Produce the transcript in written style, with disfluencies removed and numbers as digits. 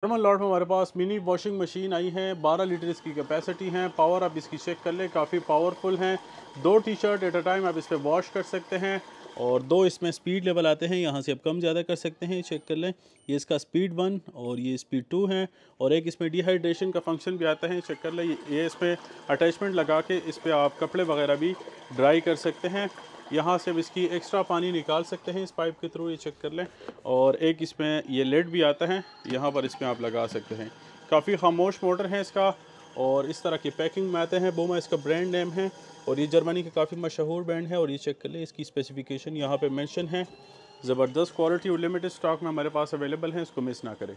Normal lot में हमारे पास mini washing machine आई है, 12 लीटर इसकी कैपेसिटी है। पावर आप इसकी चेक कर लें, काफ़ी पावरफुल हैं। 2 T shirt at a time आप इस पर वॉश कर सकते हैं और 2 इसमें स्पीड लेवल आते हैं, यहाँ से आप कम ज़्यादा कर सकते हैं। चेक कर लें, ये इसका स्पीड 1 और ये स्पीड 2 है और एक इसमें डिहाइड्रेशन का फंक्शन भी आता है। चेक कर लें, ये इसमें अटैचमेंट लगा के इस पर आप कपड़े वगैरह भी ड्राई कर सकते हैं। यहाँ से अब इसकी एक्स्ट्रा पानी निकाल सकते हैं इस पाइप के थ्रू, ये चेक कर लें। और एक इसमें ये लेड भी आता है, यहाँ पर इसमें आप लगा सकते हैं। काफ़ी खामोश मोटर है इसका और इस तरह की पैकिंग में आते हैं। बोमा इसका ब्रांड नेम है और ये जर्मनी का काफ़ी मशहूर ब्रांड है। और ये चेक कर लें, इसकी स्पेसिफिकेशन यहाँ पे मेंशन है। ज़बरदस्त क्वालिटी और लिमिटेड स्टॉक में हमारे पास अवेलेबल है, इसको मिस ना करें।